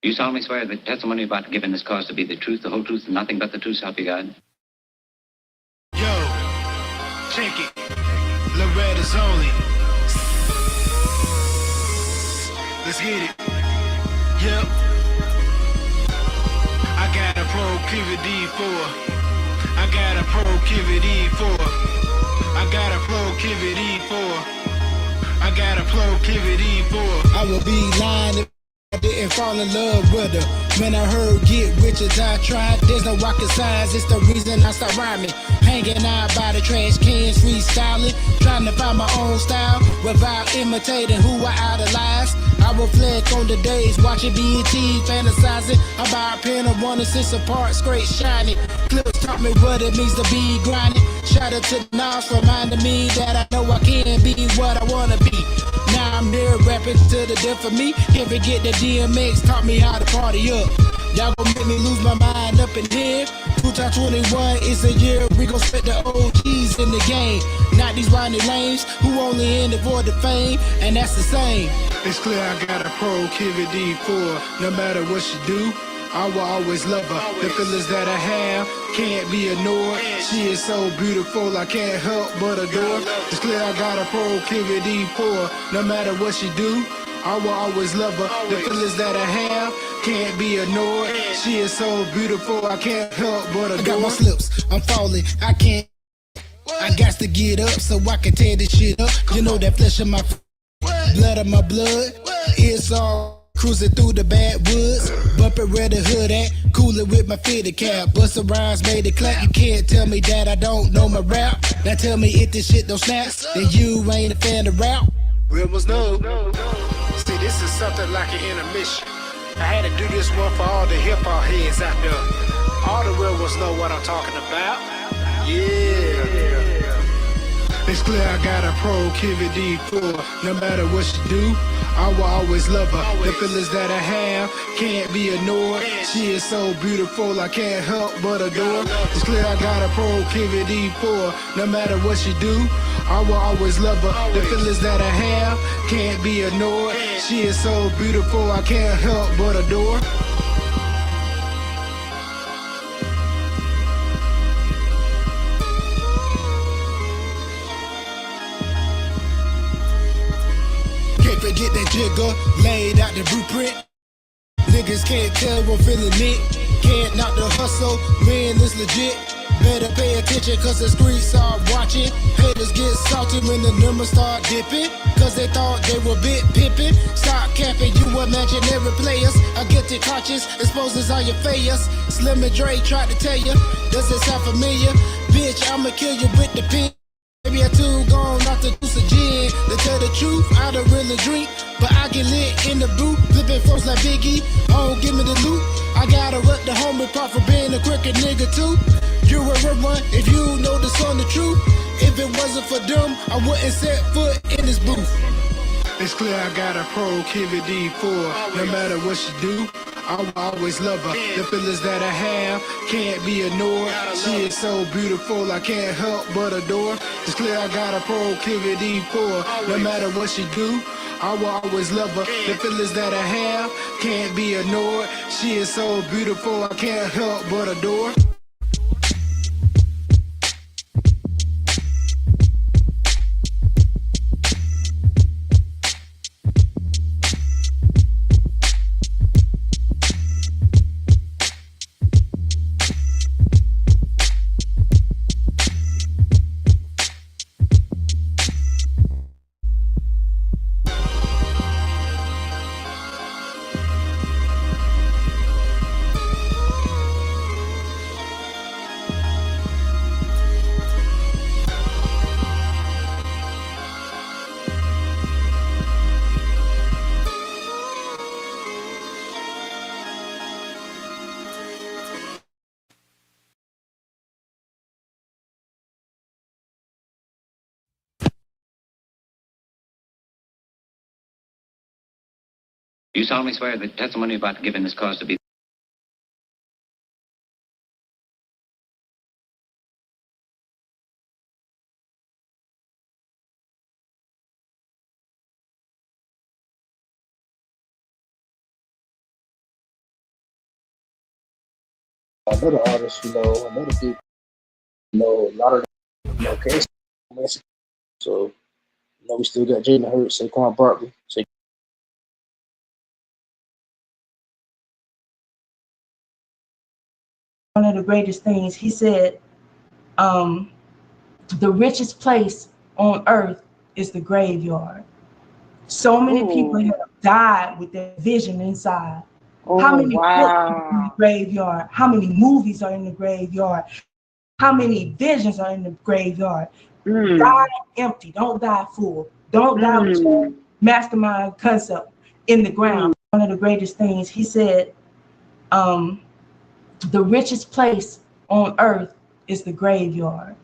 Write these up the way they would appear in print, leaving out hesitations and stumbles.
You solemnly swear that the testimony you're about to give in this cause to be the truth, the whole truth, and nothing but the truth, so help you God? Yo, check it. Loretta's only. Let's get it. Yep. I got a proclivity for. I got a proclivity for. I got a proclivity for. I got a proclivity for. I will be lying if I didn't fall in love with her. When I heard get rich as I tried, there's no rocket science, it's the reason I start rhyming. Hanging out by the trash cans, freestyling, trying to find my own style without imitating who I idolize. I reflect on the days watching BET, fantasizing about a pen of 1 and 6 apart, straight shining. Clips taught me what it means to be grinding. Shout out to Nas, reminding me that I know I can be what I wanna be. Now I'm there rapping to the death of me. Can't forget that DMX taught me how to party up. Y'all gon' make me lose my mind up in here. 2021 is a year we gon' spit the OGs in the game. Not these whiny lames who only in it for the fame, and that's the same. It's clear I got a proclivity for. No matter what she do, I will always love her. The feelings that I have can't be ignored. She is so beautiful, I can't help but adore. It's clear I got a proclivity for. No matter what she do, I will always love her. The feelings that I have can't be ignored. She is so beautiful, I can't help but adore. I got my slips, I'm falling, I can't. I got to get up so I can tear this shit up. You know that flesh of my blood of my blood. It's all cruising through the backwoods, bumping where the hood at, coolin' with my fitted cap. Busta Rhymes made it clap. You can't tell me that I don't know my rap. Now tell me if this shit don't snap, then you ain't a fan of rap. Real ones know. See, this is something like an intermission. I had to do this one for all the hip hop heads out there. All the real ones know what I'm talking about. Yeah. It's clear I got a proclivity for. No matter what she do, I will always love her. The feelings that I have can't be ignored. She is so beautiful, I can't help but adore. It's clear I got a proclivity for. No matter what she do, I will always love her. The feelings that I have can't be ignored. She is so beautiful, I can't help but adore. Can't forget that jigger, laid out the blueprint. Niggas can't tell I'm feeling it. Can't knock the hustle, man, it's legit. Better pay attention cause the streets are watching. Haters get salty when the numbers start dipping, cause they thought they were bit pimping. Stop capping, you imaginary players. I get too cautious, exposes all your failures. Slim and Dre tried to tell you, does it sound familiar? Bitch, I'ma kill you with the pin. Maybe I too gone off the deuce of gin. To tell the truth, I don't really drink, but I get lit in the booth, flipping folks like Biggie. Oh, give me the loot. I gotta rep the homie part for being a crooked nigga too. You a real one if you know the song the truth. If it wasn't for them, I wouldn't set foot in this booth. It's clear I got a proclivity for. No matter what she do, I will always love her. The feelings that I have can't be ignored. She is so beautiful, I can't help but adore. It's clear I got a proclivity for. No matter what she do, I will always love her. The feelings that I have can't be ignored. She is so beautiful, I can't help but adore. You solemnly swear that the testimony you're about to give in this cause to be another artist, another big, a lot of cast Mexico. So, we still got Jalen Hurts, Saquon Barkley. So, one of the greatest things. He said, the richest place on earth is the graveyard. So many people Ooh. have died with their vision inside. Oh, How many books are in the wow. graveyard? How many movies are in the graveyard? How many visions are in the graveyard? Die empty. Don't die full. Don't die with your mastermind concept in the ground. One of the greatest things. He said, the richest place on earth is the graveyard.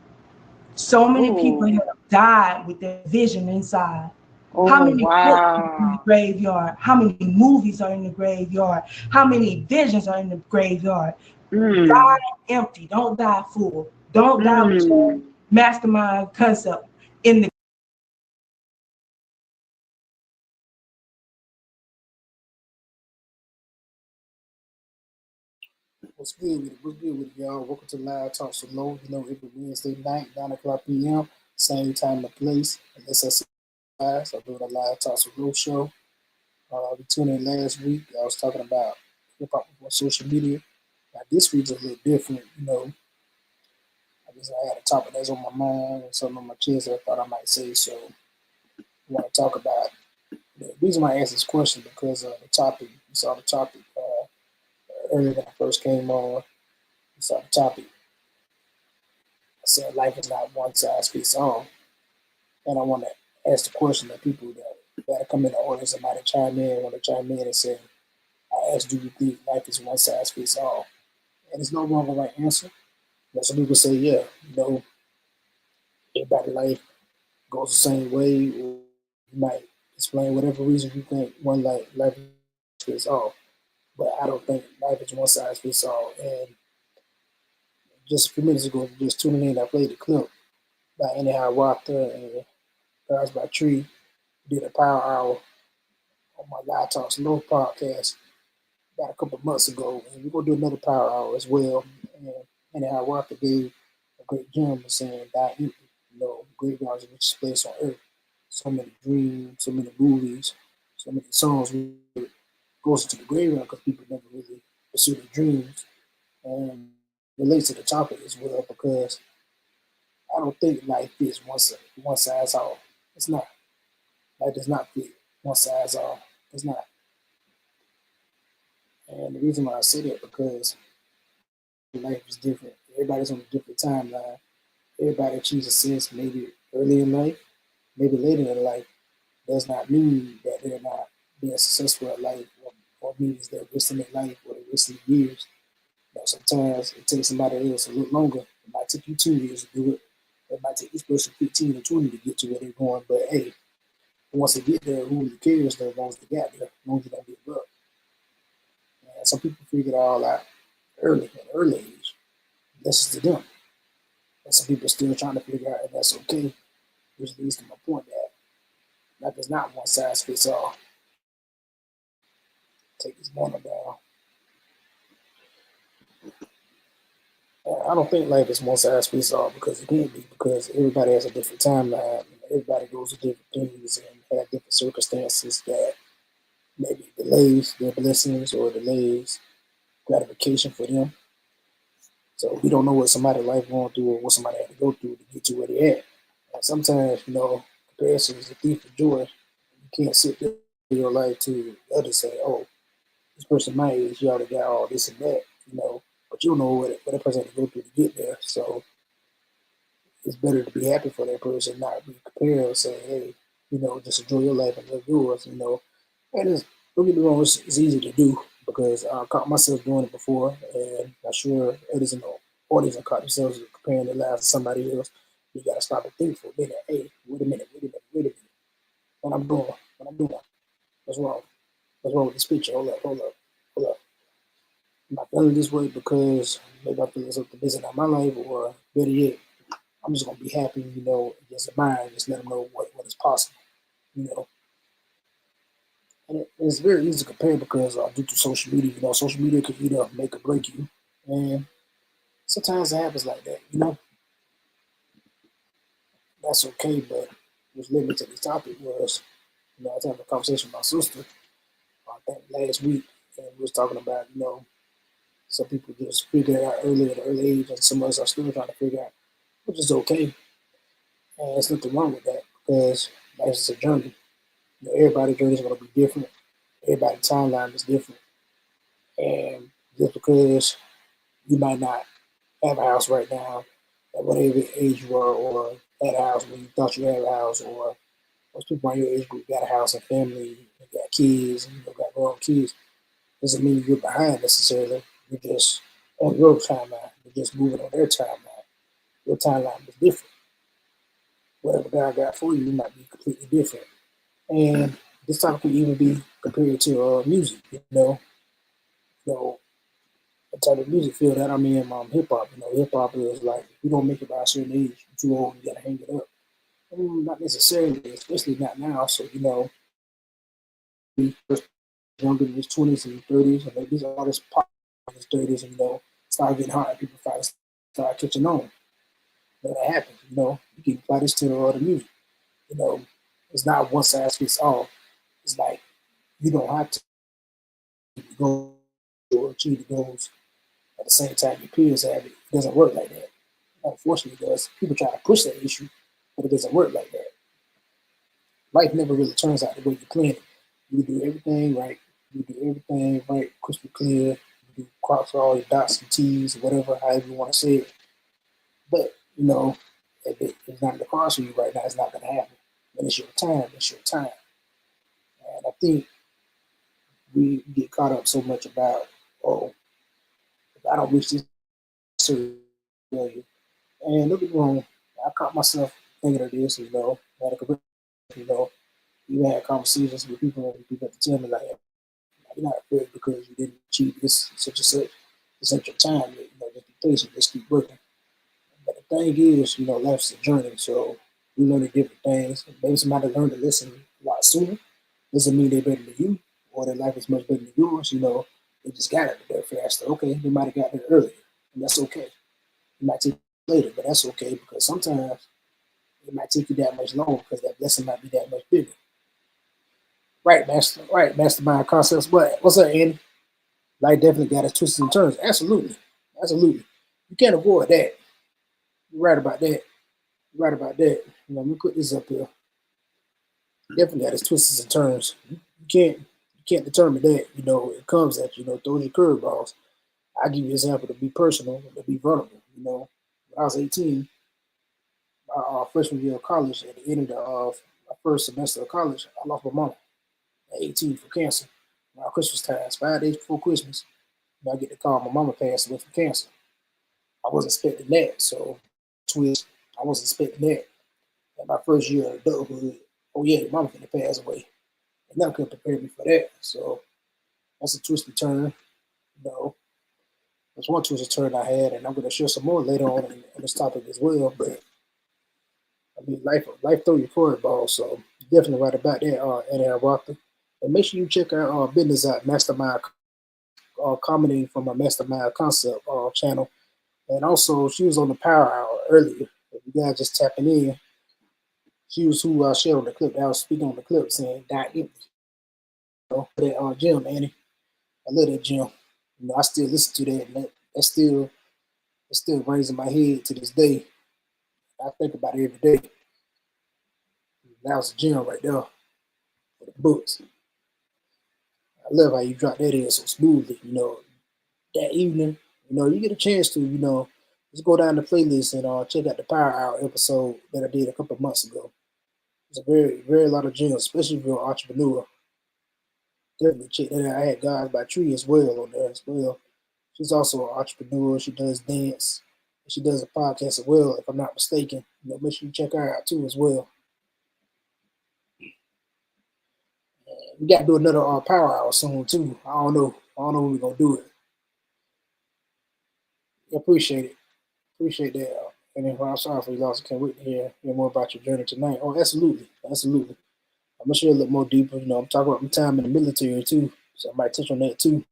So many people have died with their vision inside. How many books are in the Wow. graveyard? How many movies are in the graveyard? How many visions are in the graveyard? Die empty. Don't die full. Don't die with your mastermind concept in the what's good with it? What's good with it, y'all? Welcome to Live Talk So Low. Every Wednesday night, 9 o'clock p.m., same time and place. Unless I see guys, I'm doing a Live Talk So Low show. We tuned in last week. I was talking about hip hop on social media. Now, this week's a little different. I guess I had a topic that's on my mind and something on my chest that I thought I might say. So, I want to talk about the reason why I asked this question because the topic, you saw the topic earlier when I first came on. You saw the topic. I said life is not one size fits all. And I want to ask the question that people that come in the audience that might chime in, want to chime in and say, I asked, do you think life is one size fits all? And there's no wrong or right answer. But some people say, yeah, everybody's life goes the same way. Or you might explain whatever reason you think one life fits all. But I don't think life is one size fits all. And just a few minutes ago, just tuning in, I played the clip by Anyhow Walker and Guys by Tree. Did a power hour on my Live Talk Slow podcast about a couple of months ago. And we're going to do another power hour as well. And Anyhow Walker gave a great gem saying die empty. Graveyard's the richest place on earth. So many dreams, so many movies, so many songs goes into the graveyard because people never really pursue their dreams. And relates to the topic as well because I don't think life fits one size all. It's not. Life does not fit one size all. It's not. And the reason why I say that because life is different. Everybody's on a different timeline. Everybody achieves success maybe early in life, maybe later in life. Does not mean that they're not being successful at life or means they're wasting their life or they're wasting years. Sometimes it takes somebody else a little longer. It might take you 2 years to do it. It might take this person 15 or 20 to get to where they're going. But hey, once they get there, who really cares though, as long as they got there, as long as they don't give up. And some people figure it all out early, at an early age. That's just to them. And some people are still trying to figure out, and that's okay. Which leads to my point that life is not one size fits all. Take this morning down. I don't think life is one size fits all because it can't be because everybody has a different timeline. Everybody goes through different things and have different circumstances that maybe delays their blessings or delays gratification for them. So we don't know what somebody's life going through or what somebody had to go through to get to where they're at. And sometimes, comparison is a thief of joy. You can't sit there in your life to others say, oh, this person my age, he already got all this and that, but you don't know what that person had to go through to get there. So it's better to be happy for that person, not be compared and say, hey, just enjoy your life and live yours, And don't get me wrong, it's easy to do because I caught myself doing it before, and I'm sure others in the audience have caught themselves comparing their lives to somebody else. You got to stop and think for a minute. Hey, wait a minute. What I'm doing. What's wrong? What's wrong with this picture? Hold up. Am I feeling this way because maybe I'm feeling something missing out my life, or better yet, I'm just gonna be happy, just a mind, just let them know what is possible, And it's very easy to compare because due to social media, social media could either make or break you. And sometimes it happens like that, you know. That's okay, but what's led me to this topic was, I was having a conversation with my sister, I think last week, and we was talking about, some people just figure it out early at an early age, and some of us are still trying to figure out, which is okay. And there's nothing wrong with that because life is a journey. Everybody's journey is going to be different. Everybody's timeline is different. And just because you might not have a house right now at whatever age you are, or had a house when you thought you had a house, or most people in your age group got a house and family, and got kids, and got grown kids, doesn't mean you're behind necessarily. You're just on your timeline. You're just moving on their timeline. Your timeline is different. Whatever God got for you might be completely different. And this topic could even be compared to music, the type of music field that I'm in, hip hop. Hip hop is like, if you don't make it by a certain age, you're too old, you gotta hang it up. Not necessarily, especially not now. So, younger in his 20s and 30s, and maybe all this pop in his 30s, and start getting hot, people finally start catching on. That happens, you can apply this to the other music. It's not one size fits all. It's like you don't have to go or achieve the goals at the same time your peers have it. It doesn't work like that. Unfortunately, it does. People try to push that issue, but it doesn't work like that. Life never really turns out the way you plan it. You do everything right. You do everything right, crystal clear. You cross all your dots and T's, whatever, however you want to say it. But, if it's not in the cards for you right now, it's not going to happen. When it's your time, it's your time. And I think we get caught up so much about, if I don't reach this certain value. And don't get me wrong, I caught myself thinking of this, had a career, even had conversations with people and people at the time like, you're not afraid because you didn't achieve this such and such. It's not your time yet, just be patient, just keep working. But the thing is, life's a journey, so we learn different things. Maybe somebody learned to listen a lot sooner. Doesn't mean they're better than you or their life is much better than yours, they just got it there faster. Okay, they might have got there earlier, and that's okay. It might take you later, but that's okay because sometimes it might take you that much longer because that blessing might be that much bigger. Right, master. Right, mastermind concepts. But what's up, Andy? Life definitely got its twists and turns. Absolutely. You can't avoid that. You're right about that. Let me put this up here. Definitely got its twists and turns. You can't determine that. It comes at you. Throws your curveballs. I'll give you an example to be personal, to be vulnerable. When I was 18, my freshman year of college, at the end of my first semester of college, I lost my mom at 18 for cancer. Around Christmas time, 5 days before Christmas, I get the call my mama passed away from cancer. I wasn't expecting that, so twist. I wasn't expecting that. And my first year of adulthood, oh yeah, your mama finna pass away. And that could prepare me for that. So that's a twisted turn. That's one twisted turn I had, and I'm gonna share some more later on in this topic as well. But life throw you curveballs, so definitely right about that, Annie Walker. And make sure you check our business out, Mastermind, commenting from a Mastermind Concept channel. And also, she was on the Power Hour earlier. If you guys just tapping in, she was who I shared on the clip. I was speaking on the clip saying, "Die empty." That gym, Annie. I love that gym. I still listen to that, and that still rings in my head to this day. I think about it every day. That was a gym right there for the books. I love how you drop that in so smoothly. That evening, you get a chance to, just go down the playlist and check out the Power Hour episode that I did a couple of months ago. It's a very, very lot of gems, especially if you're an entrepreneur. Definitely check that out. I had Guys by Tree as well on there as well. She's also an entrepreneur. She does dance. She does a podcast as well, if I'm not mistaken. Make sure you check her out too as well. We got to do another Power Hour soon too. I don't know when we're gonna do it. Appreciate it. Appreciate that. And then I'm sorry for you lost. I can't wait to hear more about your journey tonight. Oh, absolutely. I'm gonna share a little more deeper. I'm talking about my time in the military too, so I might touch on that too.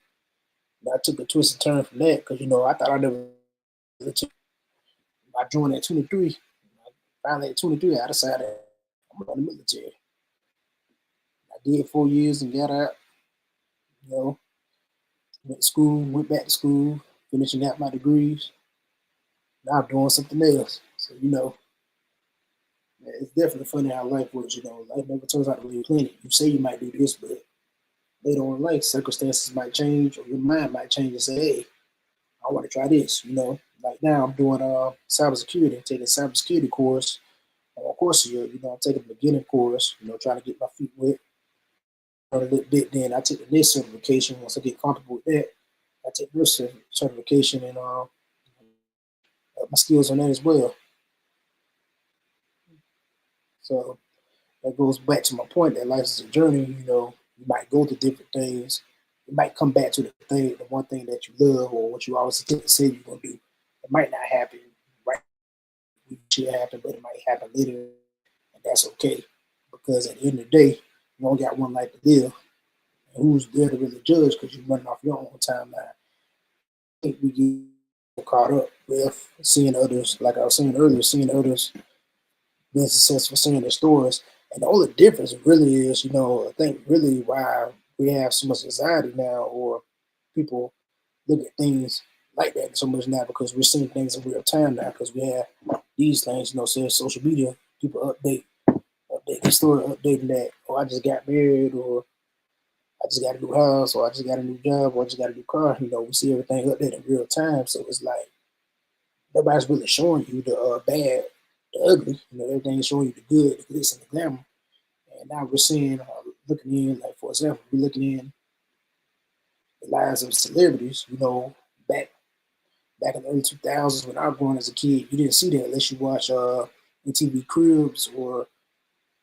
And I took a twist and turn from that because, I thought I never. I joined at 23. Finally, at 23, I decided I'm going to the military. I did 4 years and got out. Went to school, went back to school, finishing out my degrees. Now I'm doing something else. So, it's definitely funny how life works. Life never turns out to be plenty. You say you might do this, but later on in life, circumstances might change or your mind might change and say, hey, I want to try this. Like now I'm doing cybersecurity, taking a cybersecurity course on Coursera. I'm taking a beginning course, trying to get my feet wet. A little bit, then I take the NIST certification. Once I get comfortable with that, I take this certification and up my skills on that as well. So that goes back to my point that life is a journey. You might go through different things. You might come back to the one thing that you love or what you always say you're gonna do. It might not happen right. It should happen, but it might happen later, and that's okay. Because at the end of the day, you only got one life to live. And who's there to really judge? Because you're running off your own timeline. I think we get caught up with seeing others, like I was saying earlier, seeing others being successful, seeing their stories. And the only difference really is, I think really why we have so much anxiety now, or people look at things like that so much now, because we're seeing things in real time now, because we have these things, say social media, people update the story, updating that, I just got married, or I just got a new house, or I just got a new job, or I just got a new car. We see everything updated in real time. So it's like nobody's really showing you the bad, the ugly. Everything's showing you the good, the glitz, and the glamour. And now we're seeing, looking in, like for example, we're looking in the lives of celebrities. Back in the early 2000s when I was growing as a kid, you didn't see that unless you watch MTV Cribs or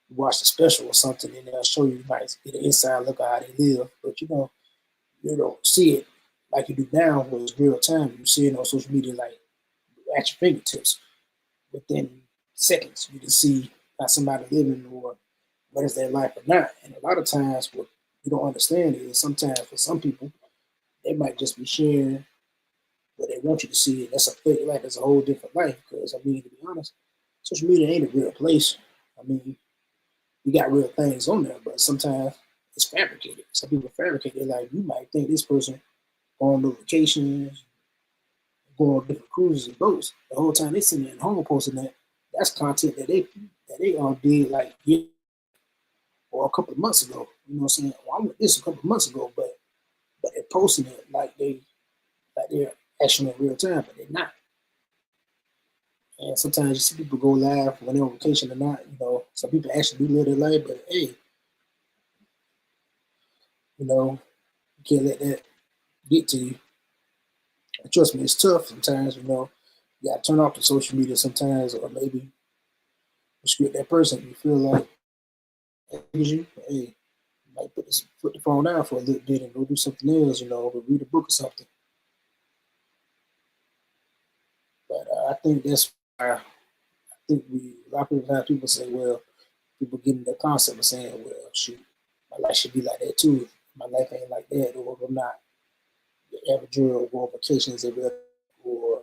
you watch the special or something, and they'll show you, might get an inside look at how they live. But you don't see it like you do now, where it's real time. You see it on social media like at your fingertips. Within seconds, you can see how somebody living or what is their life or not. And a lot of times what you don't understand is sometimes for some people, they might just be sharing what they want you to see. That's a fake life. That's a whole different life. Because, to be honest, social media ain't a real place. You got real things on there, but sometimes it's fabricated. Some people fabricate it. Like, you might think this person going on vacations, going on different cruises and boats. The whole time they sitting at home posting that. That's content that they all did like or a couple of months ago. You know what I'm saying? Well, I went this a couple of months ago, but they're posting it like they're actually in real time, but they're not. And sometimes you see people go live when they're on vacation or not. Some people actually do live their life, but hey, you can't let that get to you. And trust me, it's tough sometimes. You got to turn off the social media sometimes, or maybe restrict that person if you feel like you might put the phone down for a little bit and go do something else, or read a book or something. But I think that's why a lot of people say, well, people get in the concept of saying, well, shoot, my life should be like that too. My life ain't like that, or I'm not the average girl go on vacations every other, or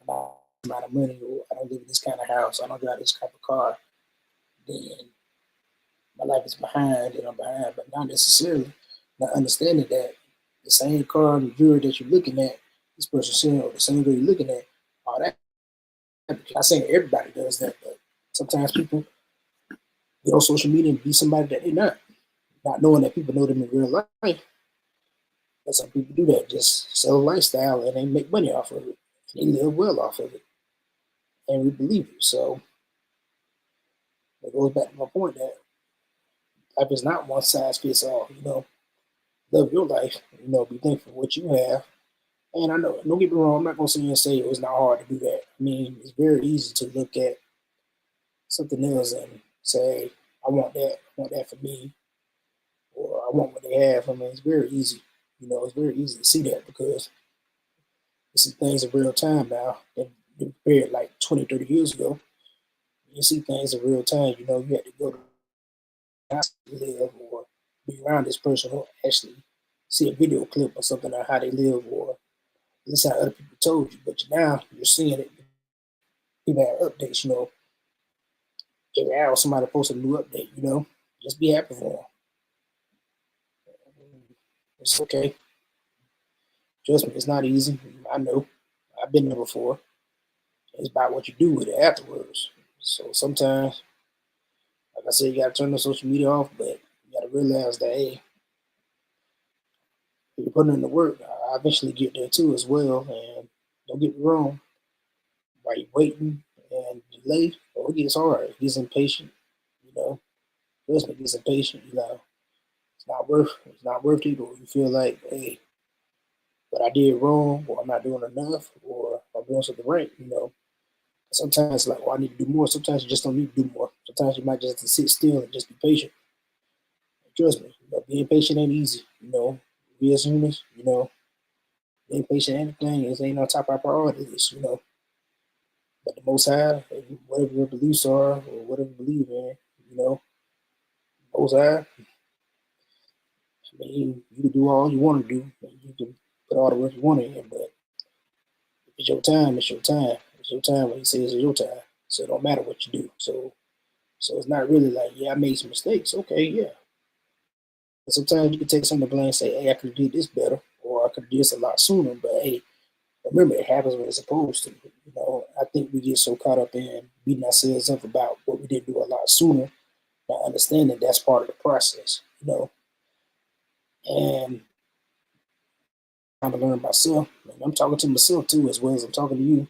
I'm not a amount of money, or I don't live in this kind of house, I don't drive this type of car, then my life is behind and I'm behind, but not necessarily. Not understanding that the same car and the jewelry that you're looking at, this person saying, or the same girl you're looking at, all that. I'm not saying everybody does that, but sometimes people get on social media and be somebody that they're not knowing that people know them in real life. But some people do that, just sell a lifestyle and they make money off of it. And they live well off of it. And we believe it. So it goes back to my point that life is not one size fits all. Love your life. Be thankful for what you have. And I know, don't get me wrong, I'm not going to sit here and say it was not hard to do that. It's very easy to look at something else and say, I want that for me, or I want what they have. It's very easy. It's very easy to see that because you see things in real time now that been prepared like 20, 30 years ago. You see things in real time. You had to go to live or be around this person who actually see a video clip or something on how they live, or this is how other people told you. But now you're seeing it. People have updates, every hour somebody posts a new update, just be happy for them. It's okay. Trust me, it's not easy. I know. I've been there before. It's about what you do with it afterwards. So sometimes, like I said, you gotta turn the social media off, but you gotta realize that hey, you're putting in the work. I eventually get there too as well. And don't get me wrong, while you're waiting and delay, it gets hard. It gets impatient, Trust me, it gets impatient, it's not worth it, or you feel like, hey, what I did wrong, or I'm not doing enough, or I'm doing something right, Sometimes like, I need to do more. Sometimes you just don't need to do more. Sometimes you might just have to sit still and just be patient. Trust me, being patient ain't easy. We as humans, being patient ain't anything. It ain't on top of our priority list, But the Most High, whatever your beliefs are, or whatever you believe in, Most High, you can do all you want to do. You can put all the work you want in, but if it's your time, it's your time. It's your time when he says it's your time. So it don't matter what you do. So it's not really like, yeah, I made some mistakes. Okay, yeah. And sometimes you can take some of the blame and say, hey, I could have did this better, or I could have did this a lot sooner. But hey, remember, it happens when it's supposed to. I think we get so caught up in beating ourselves up about what we didn't do a lot sooner, not understanding that's part of the process, And I'm learning myself, and I'm talking to myself too, as well as I'm talking to you,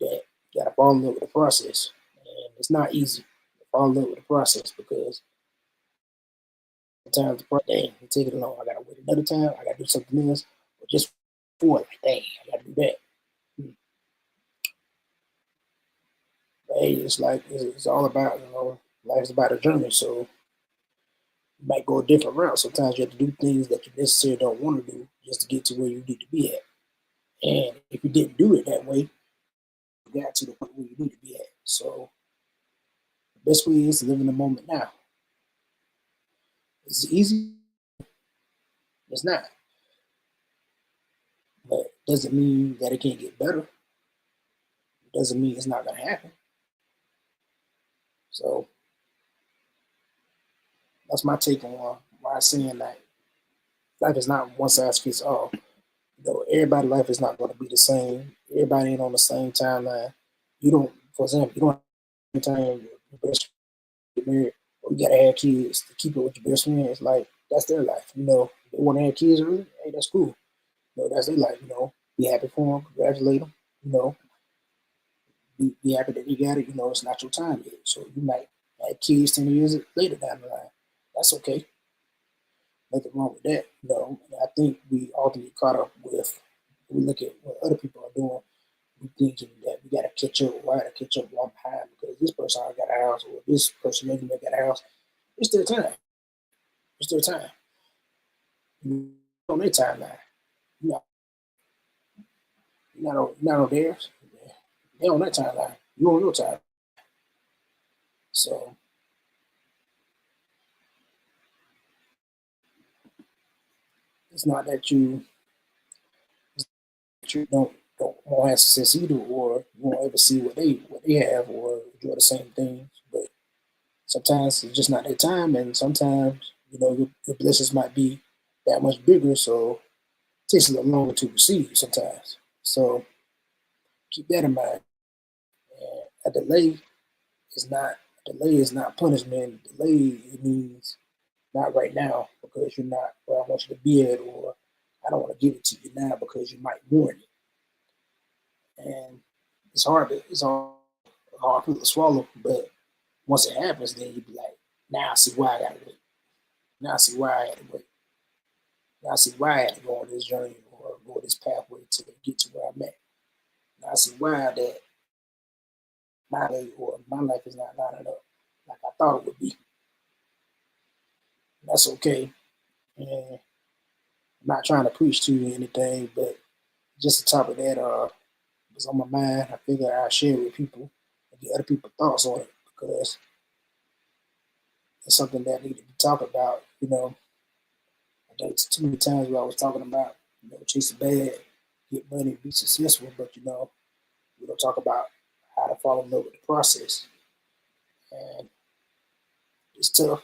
that you gotta fall in love with the process. And it's not easy to fall in love with the process, because sometimes dang, it take it long. I gotta wait another time, I gotta do something else, or just for it, like, dang, I gotta do that. But hey, it's like it's all about, life's about a journey, so you might go a different route. Sometimes you have to do things that you necessarily don't want to do just to get to where you need to be at. And if you didn't do it that way, you got to the point where you need to be at. So the best way is to live in the moment now. Is it easy? It's not. But doesn't mean that it can't get better. It doesn't mean it's not gonna happen. So that's my take on why I'm saying that life is not one size fits all. Everybody's life is not going to be the same. Everybody ain't on the same timeline. You don't, for example, you don't have time your best friend get married, or you gotta have kids to keep it with your best friend. It's like that's their life. They want to have kids early. Hey, that's cool. That's their life. Be happy for them, congratulate them. Be happy that you got it. It's not your time yet, so you might have kids 10 years later down the line. That's okay. Nothing wrong with that. I think we often get caught up with, we look at what other people are doing, we thinking that we gotta catch up. Why gotta catch up one behind? Because this person already got a house, or this person maybe got a house. It's their time. It's their time. On their timeline. You're not on theirs. They're on their timeline. You're on your time. So it's not that you don't want to have success either, or you won't ever see what they have, or enjoy the same things. But sometimes it's just not their time, and sometimes your blessings might be that much bigger, so it takes a little longer to receive sometimes. So keep that in mind. And a delay is not punishment. Delay, it means not right now because you're not where I want you to be at, or I don't want to give it to you now because you might want it. And it's hard to swallow, but once it happens, then you be like, now I see why I gotta wait. Now I see why I had to wait. Now I see why I had to go on this journey, or go this pathway to get to where I'm at. Now I see why that my day or my life is not lining up like I thought it would be. And that's okay. And I'm not trying to preach to you anything, but just on top of that, was on my mind. I figured I'd share it with people and get other people's thoughts on it, because it's something that needed to be talked about. I think it's too many times where I was talking about, chase a bag, get money, be successful, but we don't talk about how to fall in love with the process. And it's tough.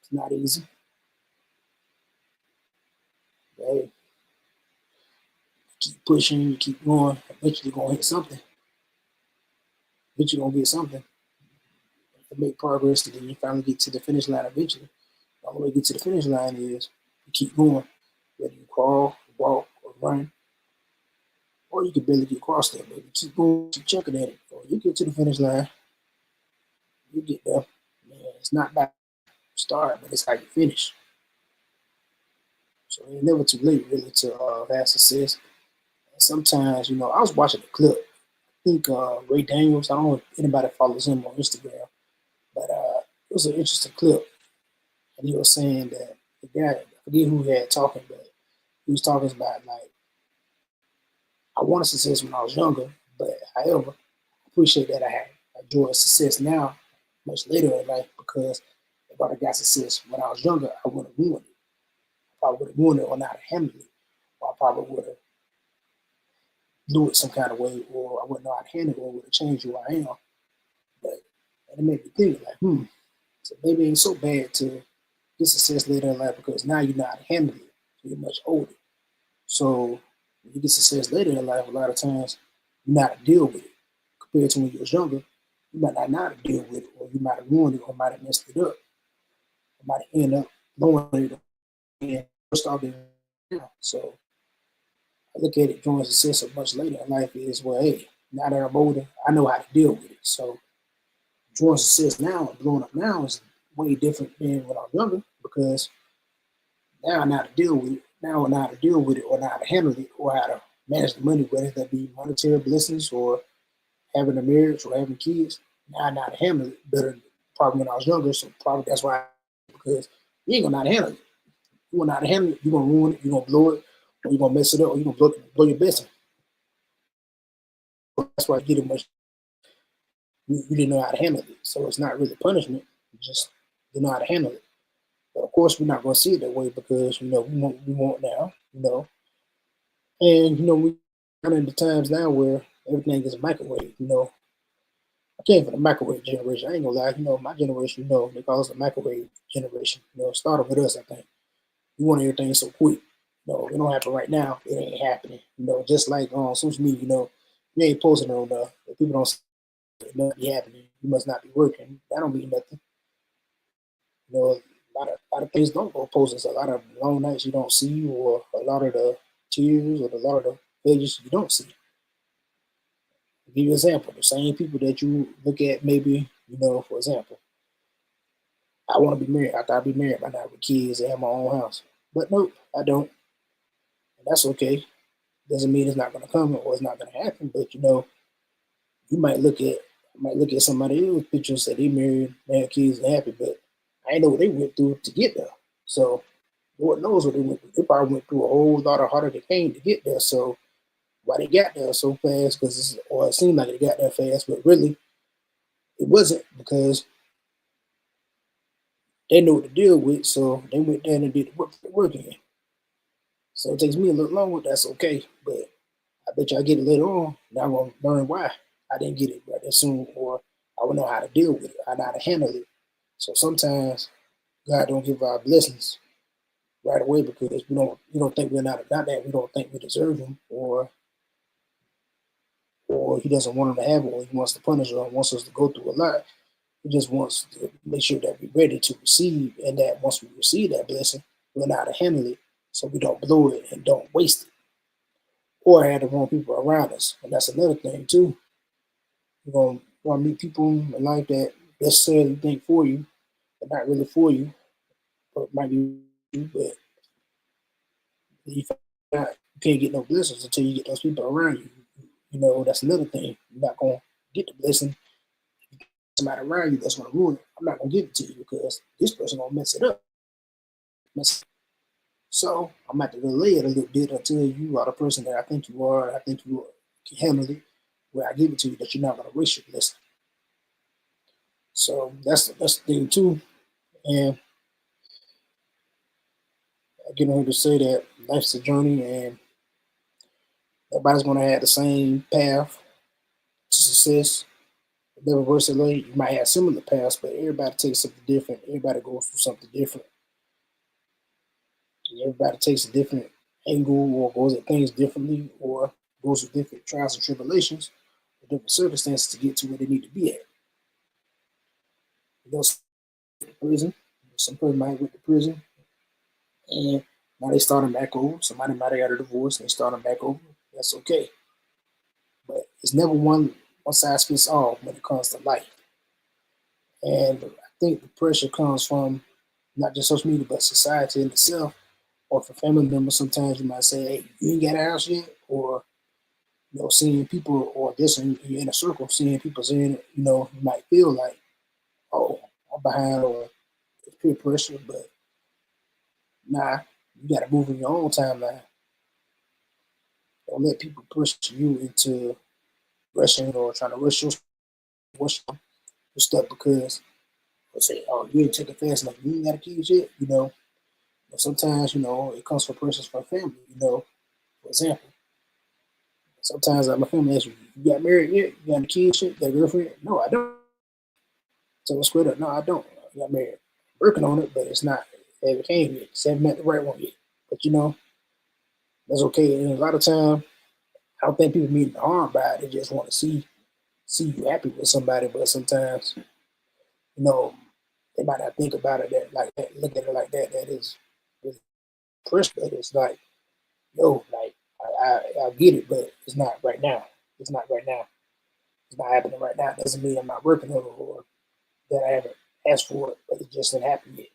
It's not easy. But hey, you keep pushing, you keep going. Eventually, you're gonna hit something. Eventually, you're gonna get something. To make progress, and then you finally get to the finish line. Eventually, the only way to get to the finish line is you keep going. Whether you crawl, walk, or run, or you can barely get across there, but you keep going, keep chucking at it. Or you get to the finish line, you get there. Man, it's not about start, but it's how you finish. So it's never too late, really, to have success. And sometimes, I was watching a clip. I think Ray Daniels. I don't know if anybody follows him on Instagram, but it was an interesting clip, and he was saying that the guy, I forget who he had talking, but he was talking about like, I wanted success when I was younger, but however, I appreciate that I enjoy success now, much later in life, because if I'd have got success when I was younger, I would have ruined it. I probably would have ruined it or not have handled it, or I probably would have blew it some kind of way, or I wouldn't know how to handle it, or would have changed who I am. But and it made me think like, so maybe it ain't so bad to get success later in life because now you know how to handle it. You're much older. So when you get success later in life, a lot of times you know how to deal with it. Compared to when you was younger, you might not know how to deal with it, or you might have ruined it, or might have messed it up, or might have ended up blowing it and first off. So I look at it drawing success so much later in life is, well, hey, now that I'm older, I know how to deal with it. So drawing success now and blowing up now is way different than when I was younger because now I know how to deal with it. Now I know how to deal with it or know how to handle it or how to manage the money, whether that be monetary blessings or having a marriage or having kids. Now I know how to handle it better than probably when I was younger. So probably that's why, because you ain't gonna know how to handle it. You gonna know how to handle it, you're gonna ruin it, you're gonna blow it, or you're gonna mess it up, or you're gonna blow your best. That's why you get it much. You didn't know how to handle it. So it's not really punishment. You just didn't know how to handle it. But of course, we're not going to see it that way because, we want now, And, we are in the times now where everything is a microwave, I came from the microwave generation. I ain't gonna lie, my generation, they call us the microwave generation. It started with us, I think. We want everything so quick. No, it don't happen right now. It ain't happening. Just like on social media, you ain't posting on if people don't see it, nothing be happening. You must not be working. That don't mean nothing. A lot of things don't go posting. A lot of long nights you don't see, or a lot of the tears, or a lot of the pages you don't see. I'll give you an example. The same people that you look at, maybe, for example, I want to be married. I thought I'd be married by now with kids and have my own house. But nope, I don't. And that's okay. Doesn't mean it's not going to come or it's not going to happen. But you might look at somebody else's picture and say they married, they have kids, and happy, but I ain't know what they went through to get there. So Lord knows what they went through. They probably went through a whole lot of harder pain to get there. So why they got there so fast? Or it seemed like they got there fast, but really it wasn't, because they know what to deal with. So they went there and did the work in. So it takes me a little longer. That's okay, but I bet you I get it later on. Now I'm gonna learn why I didn't get it right that soon, or I will know how to deal with it. I know how to handle it. So sometimes God don't give our blessings right away because we don't think we're not that we don't think we deserve them, or He doesn't want them to have it, or He wants to punish or wants us to go through a lot. He just wants to make sure that we're ready to receive, and that once we receive that blessing, we know how to handle it so we don't blow it and don't waste it, or have the wrong people around us. And that's another thing too. You're going to want to meet people in life that necessarily think for you, but not really for you, but might be you, but you can't get no blessings until you get those people around you. That's another thing. You're not going to get the blessing. Somebody around you that's going to ruin it. I'm not going to give it to you because this person going to mess it up. So I'm going to have to delay it a little bit until you are the person that I think you are. I think you can handle it. Where I give it to you, that you're not going to waste your blessing. So that's the thing too. And get on here to say that life's a journey and everybody's going to have the same path to success. Never worse than late. You might have similar paths, but everybody takes something different. Everybody goes through something different. And everybody takes a different angle or goes at things differently or goes through different trials and tribulations or different circumstances to get to where they need to be at. You know, some prison. Some person might went to prison and now they starting back over. Somebody might have got a divorce and they starting back over. That's okay. But it's never one size fits all when it comes to life. And I think the pressure comes from not just social media, but society in itself, or for family members. Sometimes you might say, "Hey, you ain't got a house yet," or seeing people, or just you're in a circle, seeing people saying it. You might feel like, "Oh, I'm behind," or it's peer pressure. But nah, you got to move in your own timeline. Don't let people push you into rushing or trying to rush your stuff because they say, "Oh, you ain't taking fast enough. You ain't got a kids yet." But sometimes, it comes from pressures from family. For example, sometimes my family asks you, "You got married yet? You got a kid yet? You got a girlfriend?" "No, I don't." So I straight up, "No, I don't. I got married. Working on it, but it's not. It haven't came yet. Just haven't met the right one yet." But that's okay. And a lot of time, I don't think people mean harm by it. They just want to see you happy with somebody. But sometimes, they might not think about it like that, look at it like that. That is really pressure. But it's like, like I get it, but it's not right now. It's not right now. It's not happening right now. It doesn't mean I'm not working on it or that I haven't asked for it, but it just didn't happen yet.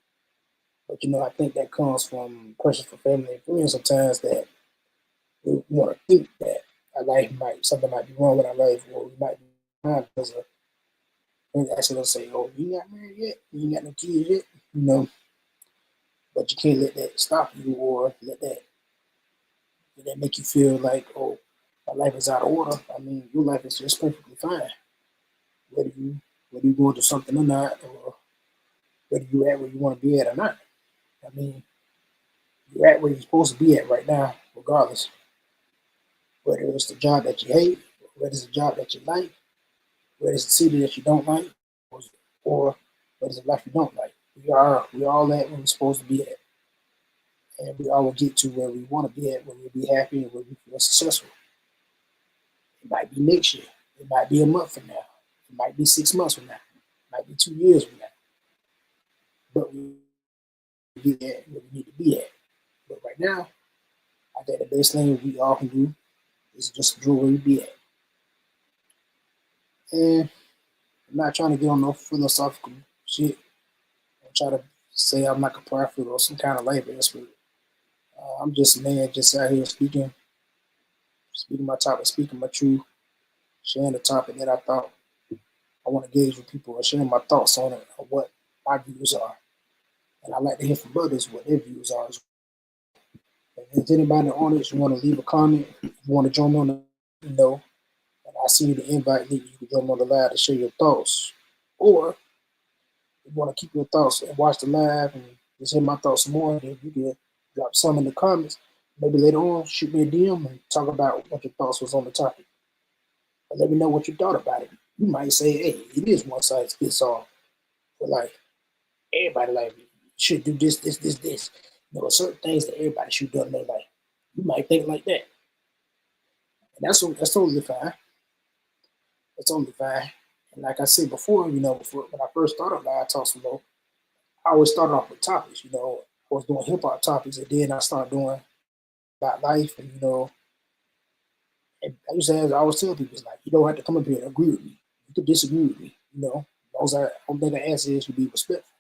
But I think that comes from pressure from family and friends sometimes that we want to think that something might be wrong with our life, or we might be behind because of things actually they'll say, "Oh, you ain't got married yet, you ain't got no kids yet," But you can't let that stop you or let that make you feel like, "Oh, my life is out of order." I mean, your life is just perfectly fine. Whether you going to something or not, or whether you at where you want to be at or not. I mean, you're at where you're supposed to be at right now, regardless. Whether it's the job that you hate, whether it's the job that you like, whether it's the city that you don't like, or whether it's the life you don't like. We all at where we're supposed to be at. And we all will get to where we want to be at, where we'll be happy and where we feel successful. It might be next year. It might be a month from now. It might be 6 months from now. It might be 2 years from now. But we be at where we need to be at. But right now, I think the best thing we all can do is just enjoy where we be at. And I'm not trying to get on no philosophical shit. I'm trying to say I'm like a prophet or some kind of life expert. I'm just a man just out here speaking my topic, speaking my truth, sharing the topic that I thought I want to engage with people and sharing my thoughts on it, or what my views are. And I like to hear from others what their views are. If there's anybody in the audience who want to leave a comment, if you want to join me on and I see the invite link, you can join me on the live to share your thoughts. Or if you want to keep your thoughts and watch the live and just hear my thoughts more, then you can drop some in the comments. Maybe later on, shoot me a DM and talk about what your thoughts was on the topic. But let me know what you thought about it. You might say, "Hey, it is one size fits all for life. Everybody like should do this. Certain things that everybody should do in their life." You might think like that. And that's totally fine. That's totally fine. And like I said before, when I first started Live Talks, I always started off with topics. I was doing hip hop topics, and then I started doing about life, and and I always tell people, it's like, you don't have to come up here and agree with me. You can disagree with me. The only thing I ask is to be respectful.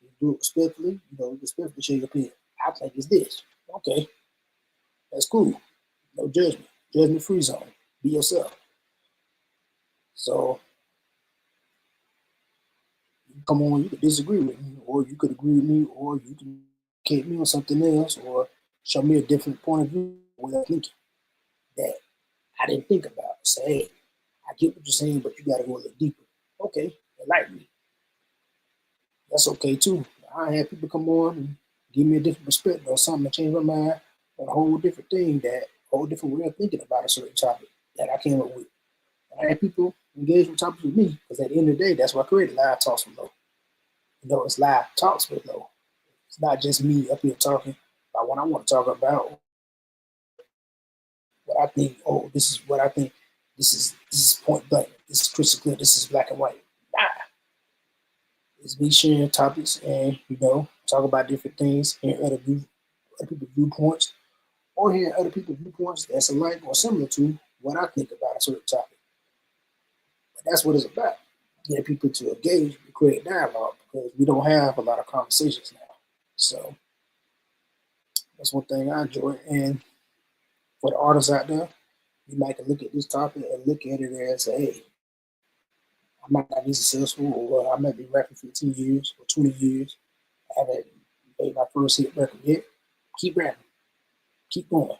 You do it respectfully. Respectfully share your opinion. I think it's this. Okay, that's cool. No judgment. Judgment free zone. Be yourself. So you come on, you could disagree with me, or you could agree with me, or you can educate me on something else, or show me a different point of view, way of thinking that I didn't think about. Say, "Hey, I get what you're saying, but you got to go a little deeper." Okay, enlighten me. That's okay too. I have people come on and give me a different perspective or something to change my mind on a whole different thing, that a whole different way of thinking about a certain topic that I came up with. And I had people engage with topics with me because at the end of the day, that's why I created Live Talks with Low. It's Live Talks with Low. It's not just me up here talking about what I want to talk about, what I think. Oh, this is what I think. This is point blank. This is crystal clear. This is black and white. Nah, it's me sharing topics and talk about different things, hearing other people's viewpoints, or hearing other people's viewpoints that's alike or similar to what I think about a certain topic. But that's what it's about. Get people to engage and create dialogue because we don't have a lot of conversations now. So that's one thing I enjoy. And for the artists out there, you might look at this topic and look at it as, hey, I might not be successful, or I might be rapping 15 years or 20 years. I haven't made my first hit record yet. Keep rapping. Keep going.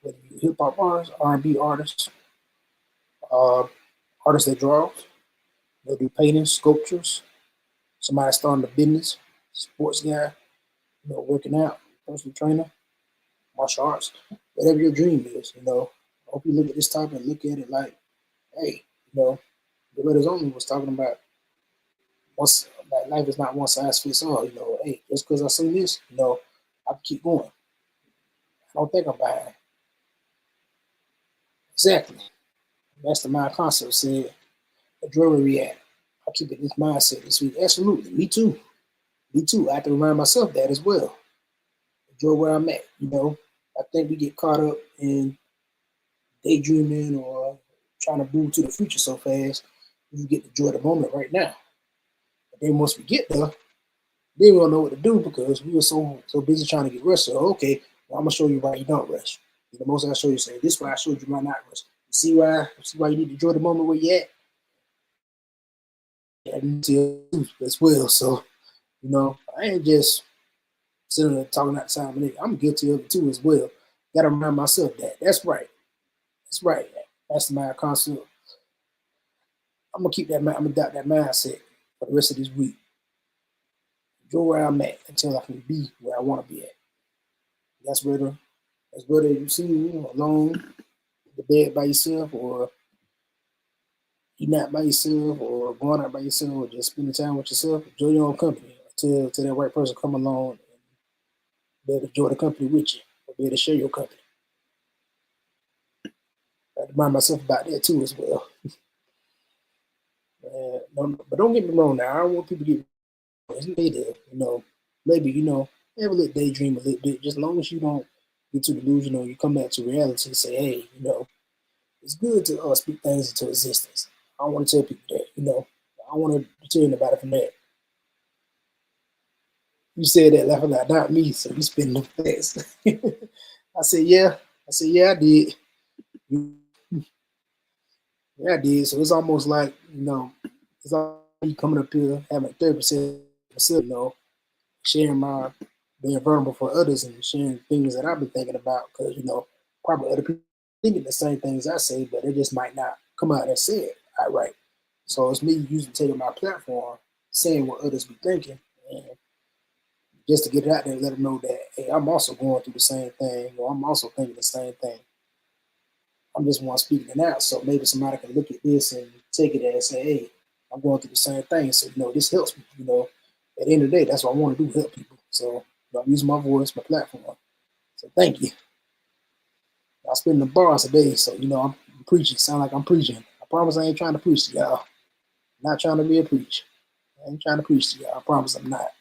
Whether you're hip hop artists, R&B artists, artists that draw, they'll do paintings, sculptures, somebody starting a business, sports guy, working out, personal trainer, martial arts, whatever your dream is, I hope you look at this topic and look at it like, hey, the Letters Only was talking about life is not one size fits all, hey, just because I seen this, I can keep going. I don't think I'm behind. Exactly. Mastermind Concept said, enjoy where we at. I keep it this mindset this week. Absolutely. Me too. Me too. I have to remind myself that as well. Enjoy where I'm at. I think we get caught up in daydreaming or trying to move to the future so fast, we get to enjoy the moment right now. But then once we get there, then we don't know what to do because we were so busy trying to get rushed. So, okay, well, I'm going to show you why you don't rush. The most I show you say, this is why I showed you why not rush. You see why you need to enjoy the moment where you're at? Yeah, as well. So, I ain't just sitting there talking out the time. I'm guilty of it too as well. Got to remind myself that. That's right. That's right. That's my concept. I'm gonna keep that. I'm gonna adopt that mindset for the rest of this week. Enjoy where I'm at until I can be where I want to be at. That's whether you see me alone, in the bed by yourself, or eating out by yourself, or going out by yourself, or just spending time with yourself. Enjoy your own company until that right person come along and be able to enjoy the company with you, or be able to share your company. I remind myself about that too as well. But don't get me wrong now. I don't want people to get later, maybe, have a little daydream a little bit, just as long as you don't get too delusional, you come back to reality and say, hey, it's good to speak things into existence. I don't want to tell people that, I want to deter anybody from that. You said that laughing like not me, so you spinning the facts. I said, yeah, I did. Yeah, I did. So it's almost like, it's all me coming up here having 30% myself, sharing being vulnerable for others and sharing things that I've been thinking about because, probably other people thinking the same things I say, but it just might not come out and say it outright. So it's me taking my platform, saying what others be thinking, and just to get it out there and let them know that, hey, I'm also going through the same thing, or I'm also thinking the same thing. I'm just one speaking it out, so maybe somebody can look at this and take it and say, hey, I'm going through the same thing, so, this helps me, At the end of the day, that's what I want to do, help people. So I'm using my voice, my platform. So thank you. I spend the bars today, so I'm preaching. Sound like I'm preaching. I promise I ain't trying to preach to y'all. I'm not trying to be a preacher. I ain't trying to preach to y'all. I promise I'm not.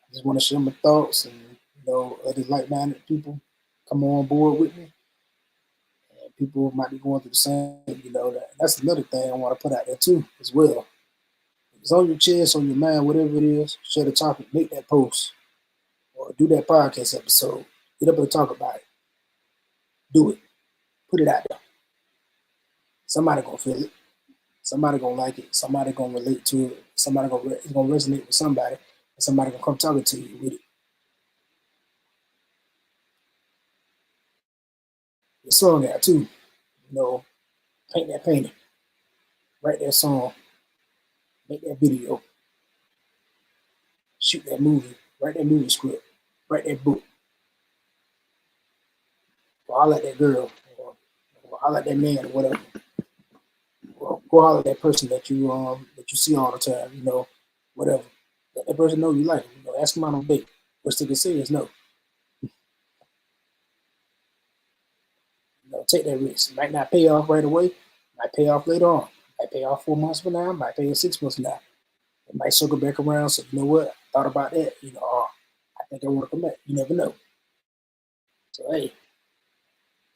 I just want to share my thoughts and other like-minded people come on board with me. And people might be going through the same, that's another thing I want to put out there too, as well. If it's on your chest, on your mind, whatever it is, share the topic, make that post, or do that podcast episode. Get up and talk about it. Do it. Put it out there. Somebody gonna feel it. Somebody gonna like it. Somebody gonna relate to it. Somebody it's gonna resonate with somebody. And somebody gonna come talking to you with it. The song out too. Paint that painting. Write that song. Make that video. shoot that movie, write that movie script, write that book, or holler at that girl, or holler at that man, or whatever. Or go holler at that person that you see all the time, whatever. Let that person know you like him. Ask him out on a date. What's they can say is no. Take that risk. It might not pay off right away. Might pay off later on. Might pay off 4 months from now. Might pay off 6 months from now. It might circle back around. So you know what? I thought about that. I think I want to come back. You never know. So hey,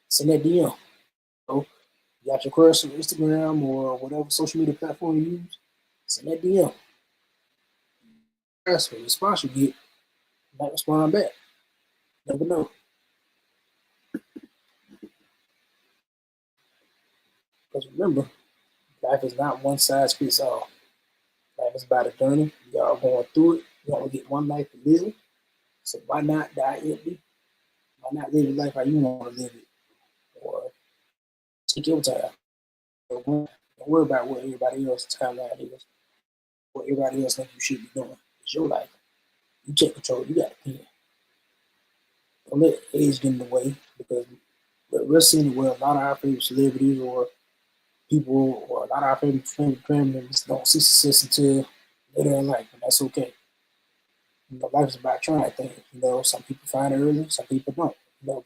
send that DM. You got your crush on Instagram or whatever social media platform you use. Send that DM. That's what response you get. You might respond back. Never know. Because remember, life is not one size fits all. Life is about a journey. We all going through it. We only get one life to live. So why not die empty? Why not live your life how you want to live it? Or take your time. Don't worry about what everybody else's timeline is. What everybody else thinks you should be doing. It's your life. You take control. You got to pen. Don't let age get in the way, because we're seeing where a lot of our favorite celebrities or people or a lot of our favorite family members don't see success until later in life, and that's okay. Life is about trying things. Some people find it early, some people don't.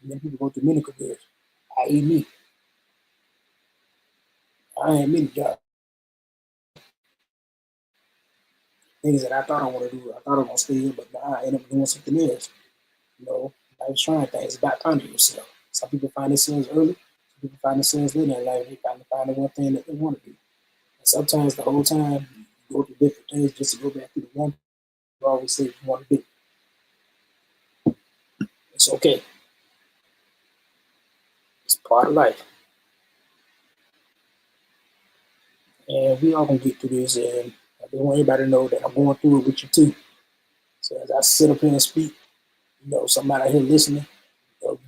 Many people go through many careers, i.e. me. I ain't many jobs. Things that I thought I want to do, I thought I was going to stay here, but now I end up doing something else. Life is trying things. It's about finding yourself. Some people find themselves early, some people find themselves later in life. They find the one thing that they want to do. And sometimes the whole time, you go through different things just to go back to the one you always say you want to do. It's okay. It's part of life. And we all gonna get through this, and I just want everybody to know that I'm going through it with you too. So as I sit up here and speak, somebody out here listening,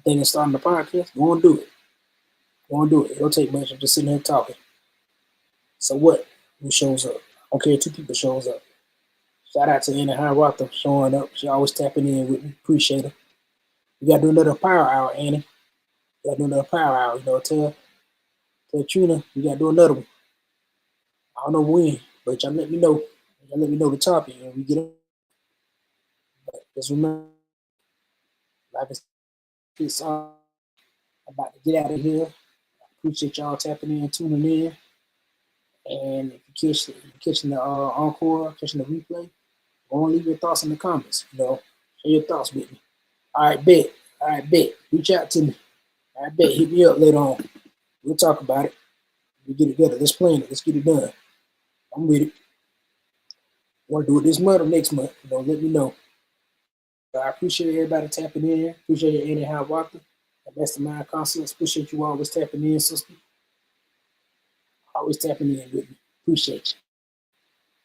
thinking of starting the podcast, go and do it. Go and do it. It don't take much. I'm just sitting here talking. So what? Who shows up? I don't care if 2 people shows up. Shout out to Annie Hiawatha showing up. She always tapping in with me. Appreciate her. We gotta do another power hour, Annie. We gotta do another power hour. Tell Trina we gotta do another one. I don't know when, but y'all let me know. Y'all let me know the topic and we get it. But just remember, life is peace. I'm about to get out of here. I appreciate y'all tapping in, tuning in. And if you're catching the encore, catching the replay, go and leave your thoughts in the comments. Share your thoughts with me. All right, bet. Reach out to me. All right, bet. Hit me up later on. We'll talk about it. We get it together. Let's plan it. Let's get it done. I'm with it. Want to do it this month or next month? Let me know. I appreciate everybody tapping in. Appreciate you, Annie Hiawatha. Mastermind Concepts. Appreciate you always tapping in, sister. Always tapping in with me. Appreciate you.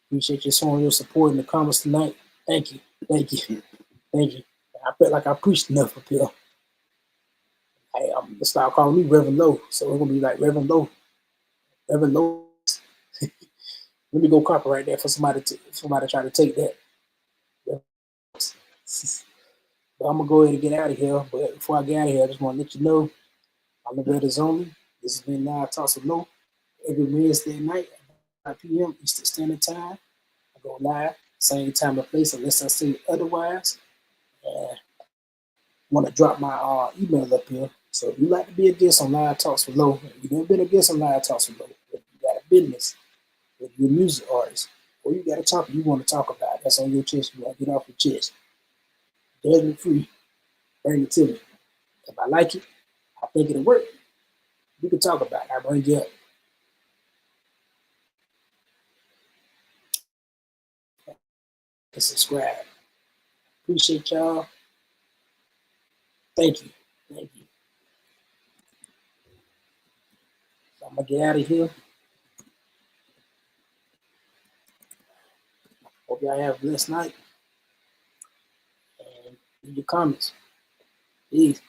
Appreciate you showing your support in the comments tonight. Thank you. Thank you. Thank you. I felt like I preached enough up here. I'm gonna start calling me Reverend Low. So it's gonna be like Reverend Low. Reverend Low. Let me go copyright that for somebody try to take that. But I'm gonna go ahead and get out of here. But before I get out of here, I just want to let you know I'm the Brothers Only. This has been Live Talks with Low. Every Wednesday night at 5 p.m. Eastern Standard Time. I go live, same time and place, unless I say otherwise. And want to drop my email up here. So if you'd like to be a guest on Live Talks with Low, if you've never been a guest on Live Talks with Low, if you got a business, if you're a music artist, or you got a topic you want to talk about, that's on your chest, you want to get off your chest. Judgment free. Bring it to me. If I like it, I think it'll work. We can talk about it. I'll bring you up. And subscribe. Appreciate y'all. Thank you. Thank you. So I'm going to get out of here. Hope y'all have a blessed night. And leave your comments. Peace.